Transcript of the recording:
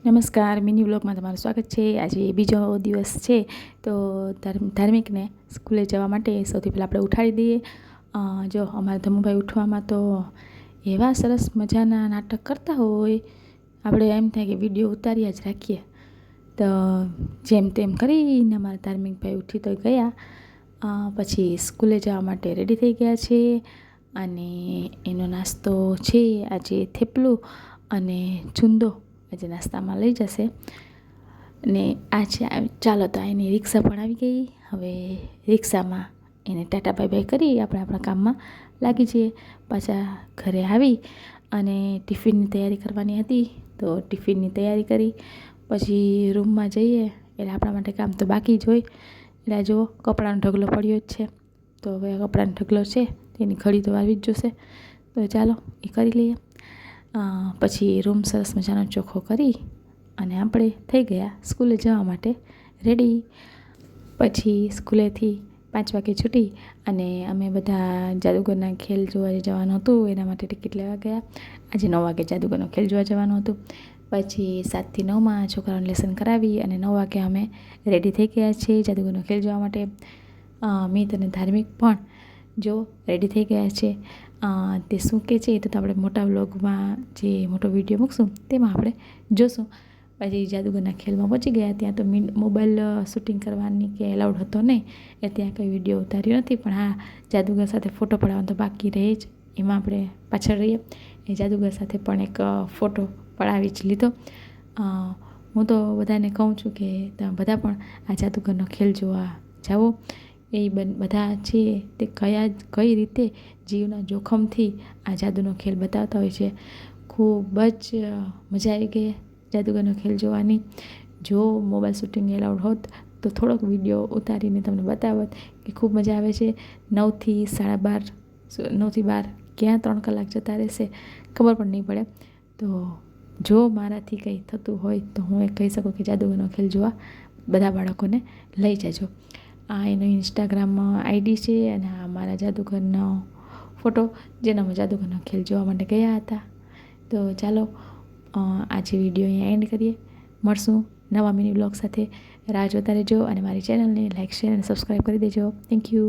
નમસ્કાર, મિની વ્લોગમાં તમારું સ્વાગત છે. આજે બીજો દિવસ છે તો ધાર્મિકને સ્કૂલે જવા માટે સૌથી પહેલાં આપણે ઉઠાડી દઈએ. જો અમારા ધમુભાઈ ઉઠવામાં તો એવા સરસ મજાના નાટક કરતા હોય, આપણે એમ થાય કે વિડીયો ઉતાર્યા જ રાખીએ. તો જેમ તેમ કરીને અમારા ધાર્મિકભાઈ ઉઠી તો ગયા. પછી સ્કૂલે જવા માટે રેડી થઈ ગયા છે અને એનો નાસ્તો છે આજે થેપલું અને ચૂંદો આજે નાસ્તામાં લઈ જશે. ને આજે ચાલો તો એની રિક્ષા પણ આવી ગઈ. હવે રિક્ષામાં એને ટાટા બાય બાય કરી આપણે આપણા કામમાં લાગી જઈએ. પાછા ઘરે આવી અને ટિફિનની તૈયારી કરવાની હતી તો ટિફિનની તૈયારી કરી. પછી રૂમમાં જઈએ એટલે આપણા માટે કામ તો બાકી જ હોય. એટલે જો કપડાનો ઢગલો પડ્યો જ છે તો હવે કપડાનો ઢગલો છે એની ઘડી તો વારવી જ જોશે. તો ચાલો એ કરી લઈએ. પછી રૂમ સરસ મજાનો ચોખ્ખો કરી અને આપણે થઈ ગયા સ્કૂલે જવા માટે રેડી. પછી સ્કૂલેથી 5 વાગે છૂટી અને અમે બધા જાદુગરના ખેલ જોવા જવાનું હતું એના માટે ટિકિટ લેવા ગયા. આજે 9 વાગે જાદુગરનો ખેલ જોવા જવાનું હતું. પછી 7 થી 9માં છોકરાઓને લેસન કરાવી અને 9 વાગે અમે રેડી થઈ ગયા છીએ જાદુગરનો ખેલ જોવા માટે. મિત અને ધાર્મિક પણ જો રેડી થઈ ગયા છે. તે શું કહે છે એ તો આપણે મોટા વ્લોગમાં જે મોટો વિડીયો મૂકશું તેમાં આપણે જોશું. પછી જાદુગરના ખેલમાં પહોંચી ગયા. ત્યાં તો મોબાઈલ શૂટિંગ કરવાની કે એલાઉડ હતો નહીં એટલે ત્યાં કંઈ વિડીયો ઉતાર્યો નથી. પણ હા, જાદુગર સાથે ફોટો પડાવવાનો તો બાકી રહે જ, એમાં આપણે પાછળ રહીએ. એ જાદુગર સાથે પણ એક ફોટો પડાવી જ લીધો. હું તો બધાને કહું છું કે તમે બધા પણ આ જાદુગરનો ખેલ જોવા જાઓ. એ બધા છે તે કઈ રીતે જીવના જોખમથી આ જાદુનો ખેલ બતાવતા હોય છે. ખૂબ જ મજા આવી ગઈ જાદુગરનો ખેલ જોવાની. જો મોબાઈલ શૂટિંગ એલાઉડ હોત તો થોડોક વિડીયો ઉતારીને તમને બતાવત કે ખૂબ મજા આવે છે. 9 થી 12:30 ક્યાં 3 કલાક જતા રહેશે ખબર પણ નહીં પડે. તો જો મારાથી કંઈ થતું હોય તો હું એ કહી શકું કે જાદુગરનો ખેલ જોવા બધા બાળકોને લઈ જજો. આ એનો ઇન્સ્ટાગ્રામમાં આઈડી છે અને આ મારા જાદુગરનો ફોટો જેના અમે જાદુગરનો ખેલ જોવા માટે ગયા હતા. તો ચાલો આજે વિડીયો અહીંયા એન્ડ કરીએ. મળશું નવા મિની વ્લોગ સાથે. રાહ જોતા રહેજો અને મારી ચેનલને લાઈક, શેર અને સબસ્ક્રાઈબ કરી દેજો. Thank you.